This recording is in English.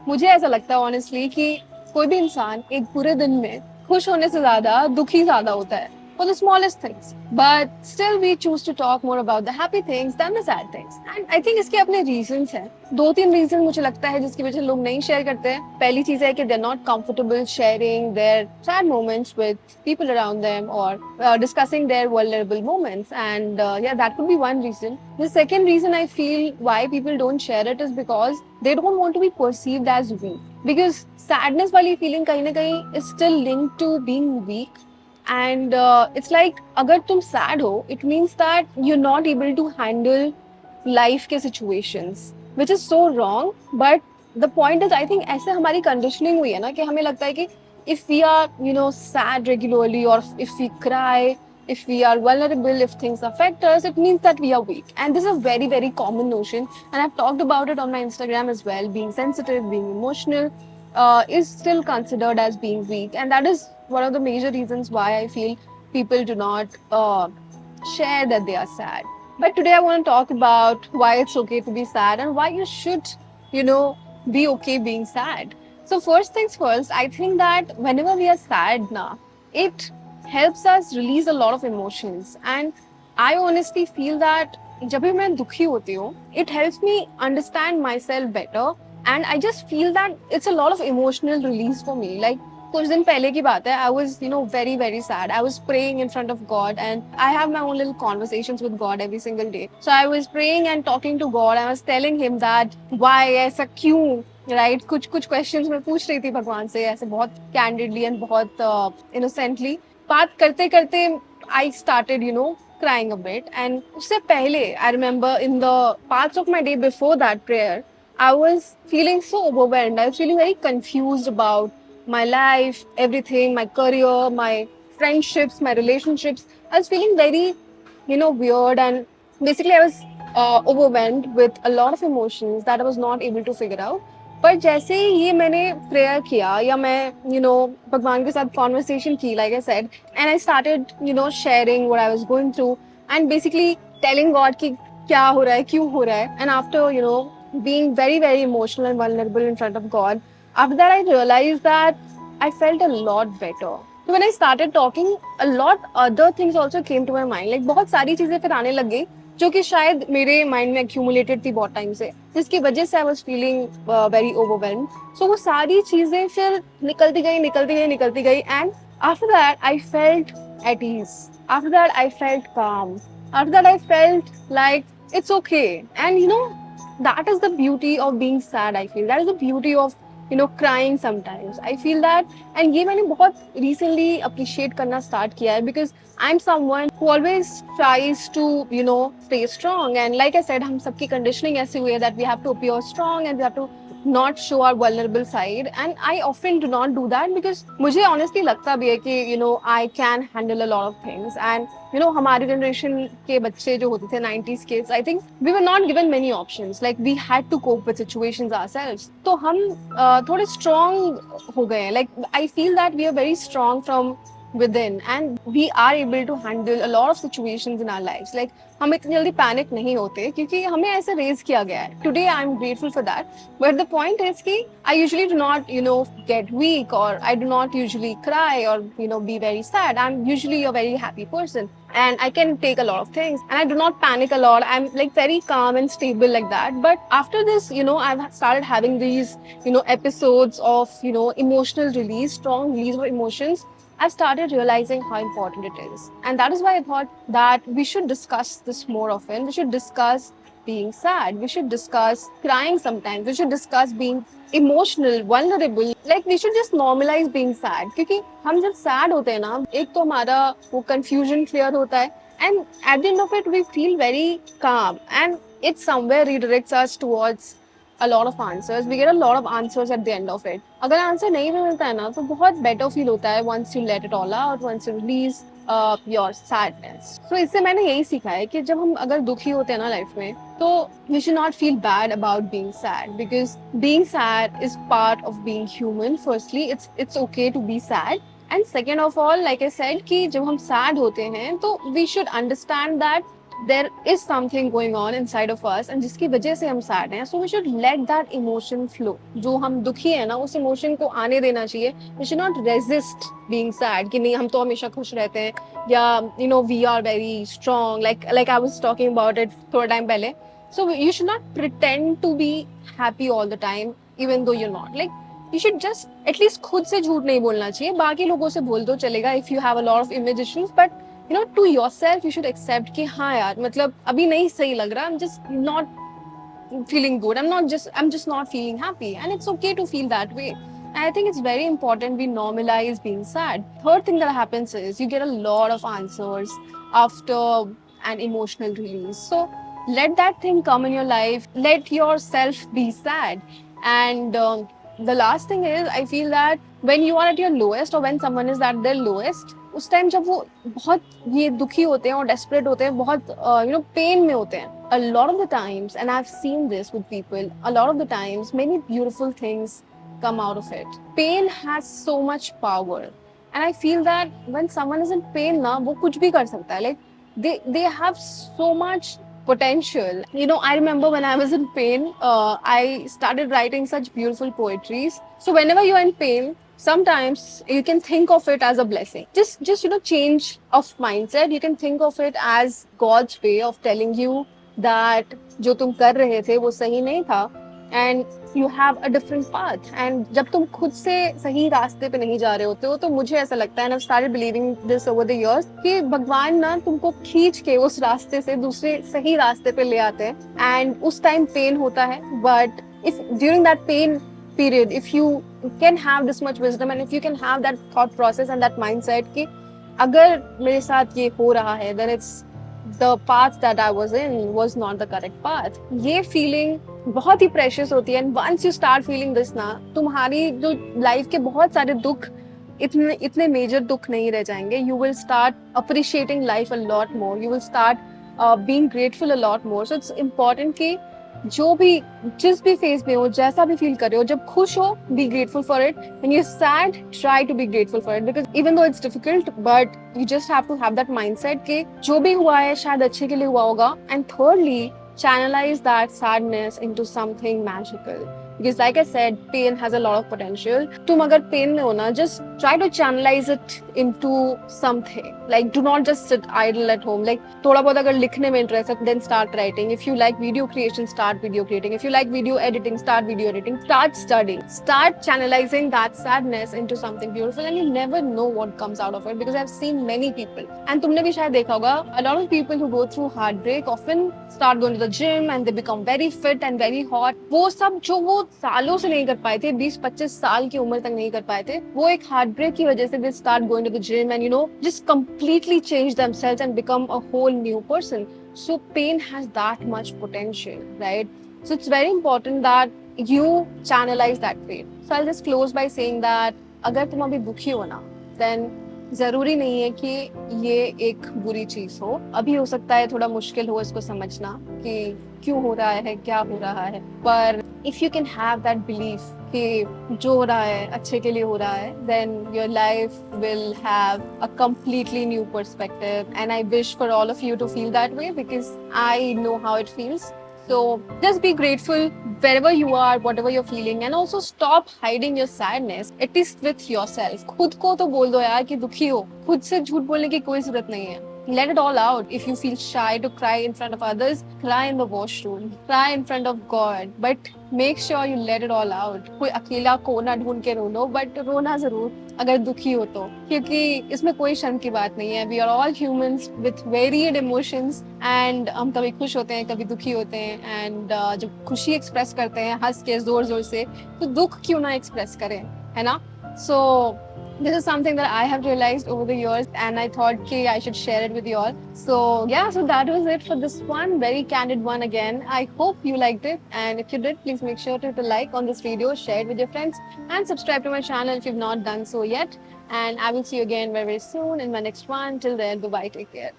मुझे ऐसा लगता है ऑनेस्टली कि कोई भी इंसान एक पूरे दिन में खुश होने से ज्यादा दुखी ज्यादा होता है for the smallest things. But still we choose to talk more about the happy things than the sad things. And I think इसके अपने reasons हैं. 2-3 reason मुझे लगता है जिसकी वजह से लोग नहीं share करते हैं. पहली चीज है कि they're not comfortable sharing their sad moments with people around them or discussing their vulnerable moments. And yeah, that could be one reason. The second reason I feel why people don't share it is because they don't want to be perceived as weak. Because sadness वाली feeling कहीं ना कहीं is still linked to being weak. And it's like अगर तुम sad हो it means that you're not able to handle life के situations which is so wrong. But the point is I think ऐसे हमारी conditioning हुई है ना कि हमें लगता है कि if we are sad regularly or if we cry, if we are vulnerable, if things affect us, it means that we are weak. And this is a very, very common notion. And I've talked about it on my Instagram as well. Being sensitive, being emotional is still considered as being weak. And that is one of the major reasons why I feel people do not share that they are sad. But today I want to talk about why it's okay to be sad and why you should, be okay being sad. So first things first, I think that whenever we are sad now, it helps us release a lot of emotions. And I honestly feel that जब भी मैं दुखी होती हूँ, it helps me understand myself better. And I just feel that it's a lot of emotional release for me. Like कुछ दिन पहले की बात है, I was, very, very sad. I was praying in front of God and I have my own little conversations with God every single day. So I was praying and talking to God. I was telling him that why ऐसा क्यों, right? कुछ questions मैं पूछ रही थी भगवान से ऐसे बहुत candidly and बहुत innocently. बात करते करते I started, crying a bit. And उससे पहले, I remember in the parts of my day before that prayer, I was feeling so overwhelmed. I was feeling very confused about my life, everything, my career, my friendships, my relationships. I was feeling very, weird. And basically I was overwhelmed with a lot of emotions that I was not able to figure out. पर जैसे ही ये मैंने prayer किया या मैं भगवान के साथ कॉन्वर्सेशन की like I said and I started sharing what I was going through and basically telling God कि क्या हो रहा है क्यों हो रहा है and after being very very emotional and vulnerable in front of God, after that I realized that I felt a lot better. So when I started talking, a lot other things also came to my mind. Like बहुत सारी चीजें फिर आने लग गई जो कि शायद मेरे माइंड में accumulated थी बहुत टाइम से, जिसकी वजह से I was feeling very overwhelmed. So वो सारी चीजें फिर निकलती गई and after that I felt at ease. After that I felt calm. After that I felt like it's okay. And that is the beauty of being sad. I feel that is the beauty of crying sometimes. I feel that. And ये मैंने बहुत recently appreciate करना start किया है because I'm someone who always tries to stay strong. And like I said, हम सबकी conditioning ऐसी हुई है that we have to appear strong and we have to not show our vulnerable side. And I often do not do that because मुझे honestly लगता भी है कि I can handle a lot of things. And हमारे generation के बच्चे जो होते थे 90s kids, I think we were not given many options. Like we had to cope with situations ourselves. तो हम थोड़े strong हो गए हैं. Like I feel that we are very strong from within and we are able to handle a lot of situations in our lives. Like हम इतनी जल्दी panic नहीं होते क्योंकि हमें ऐसे रेज किया गया है. Today I am grateful for that. But the point is कि I usually do not get weak or I do not usually cry or be very sad. I'm usually a very happy person and I can take a lot of things and I do not panic a lot. I'm like very calm and stable like that. But after this I've started having these episodes of emotional release, strong release of emotions. I've started realizing how important it is. And that is why I thought that we should discuss this more often. We should discuss being sad. We should discuss crying sometimes. We should discuss being emotional, vulnerable. Like we should just normalize being sad. क्योंकि हम जब sad होते हैं ना, एक तो हमारा वो confusion clear होता है. And at the end of it, we feel very calm. And it somewhere redirects us towards a lot of answers. We get a lot of answers at the end of it. अगर answer नहीं भी मिलता है ना तो बहुत better feel होता है once you let it all out, once you release your sadness. So इससे मैंने यही सीखा है कि जब हम अगर दुखी होते हैं ना लाइफ में तो we should not feel bad about being sad because being sad is part of being human. Firstly, it's okay to be sad. And second of all, like I said कि जब हम sad होते हैं तो we should understand that there is something going on inside of us and जिसकी वजह से हम sad हैं, so we should let that emotion flow. जो हम दुखी है ना, उस emotion को आने देना चाहिए. We should not resist being sad कि नहीं हम तो हमेशा खुश रहते हैं या you know we are very strong like I was talking about it थोड़ा टाइम पहले. So you should not pretend to be happy all the time even though you're not. Like you should just at least खुद से झूठ नहीं बोलना चाहिए. बाकी लोगों से बोल दो चलेगा if you have a lot of image issues, but you know to yourself you should accept कि हाँ यार मतलब अभी नहीं सही लग रहा. I'm just not feeling good. I'm just not feeling happy, and it's okay to feel that way. And I think it's very important we normalize being sad. Third thing that happens is you get a lot of answers after an emotional release. So let that thing come in your life. Let yourself be sad. And the last thing is I feel that when you are at your lowest or when someone is at their lowest, उस time जब वो बहुत ये दुखी होते हैं और desperate होते हैं, बहुत you know पेन में होते हैं, a lot of the times, and I've seen this with people, a lot of the times many beautiful things come out of it. Pain has so much power, and I feel that when someone is in pain ना वो कुछ भी कर सकता है. Like they have so much potential. You know, I remember when I was in pain, I started writing such beautiful poetries. So whenever you're in pain, sometimes you can think of it as a blessing. Just you know, change of mindset. You can think of it as God's way of telling you that जो तुम कर रहे थे वो सही नहीं था, and you have a different path. And जब तुम खुद से सही रास्ते पे नहीं जा रहे होते हो तो मुझे ऐसा लगता है, and I've started believing this over the years, कि भगवान ना तुमको खींच के उस रास्ते से दूसरे सही रास्ते पे ले आते हैं. And उस टाइम पेन होता है, but if during that pain period, if you can have this much wisdom and if you can have that thought process and that mindset कि अगर मेरे साथ ये हो रहा है, then it's the path that I was in was not the correct path. ये feeling बहुत ही precious होती है, and once you start feeling this ना, तुम्हारी जो life के बहुत सारे दुख इतने major दुख नहीं रह जाएंगे. You will start appreciating life a lot more. You will start being grateful a lot more. So it's important कि जो भी जिस भी फेज में हो, जैसा भी फील कर रहे हो, जब खुश हो be grateful for it, when you sad try to be grateful for it, because even though it's difficult but you just have to have that mindset कि जो भी हुआ है शायद अच्छे के लिए हुआ होगा. And thirdly, channelize that sadness into something magical, because like I said, pain has a lot of potential. तुम अगर pain में हो ना, just try to channelize it into something. Like do not just sit idle at home. Like थोड़ा बहुत अगर लिखने में interest है, then start writing. If you like video creation, start video creating. If you like video editing, start video editing. Start studying. Start channelizing that sadness into something beautiful, and you never know what comes out of it, because I've seen many people, and तुमने भी शायद देखा होगा, a lot of people who go through heartbreak often start going to the gym and they become very fit and very hot. वो सब जो वो सालों से नहीं कर पाए थे, 20-25 साल की उम्र तक नहीं कर पाए थे, वो एक heartbreak की वजह से they start going to the gym and you know just completely change themselves and become a whole new person. So pain has that much potential, right? So it's very important that you channelize that pain. So I'll just close by saying that अगर तुम अभी दुखी हो ना, then जरूरी नहीं है कि ये एक बुरी चीज हो. अभी हो सकता है थोड़ा मुश्किल हो इसको समझना कि क्यों हो रहा है, क्या हो रहा है, पर if you can have that belief कि जो हो रहा है अच्छे के लिए हो रहा है, then your life will have a completely new perspective. And I wish for all of you to feel that way, because I know how it feels. So just be grateful wherever you are, whatever you're feeling, and also stop hiding your sadness, at least with yourself. खुद को तो बोल दो यार कि दुखी हो. खुद से झूठ बोलने की कोई जरूरत नहीं है. Let it all out. If you feel shy to cry in front of others, cry in the washroom, cry in front of God, but make sure you let it all out. कोई अकेला कोना ढूंढ के रो लो, but रोना जरूर अगर दुखी हो तो, क्योंकि इसमें कोई शर्म की बात नहीं है. We are all humans with varied emotions, and हम कभी खुश होते हैं, कभी दुखी होते हैं, and जब खुशी एक्सप्रेस करते हैं हंस के जोर जोर से, तो दुख क्यों ना एक्सप्रेस करें, है ना? So this is something that I have realized over the years, and I thought I should share it with you all. So yeah, so that was it for this one, very candid one again. I hope you liked it, and if you did, please make sure to hit a like on this video, share it with your friends, and subscribe to my channel if you've not done so yet. And I will see you again very, very soon in my next one. Till then, bye-bye, take care.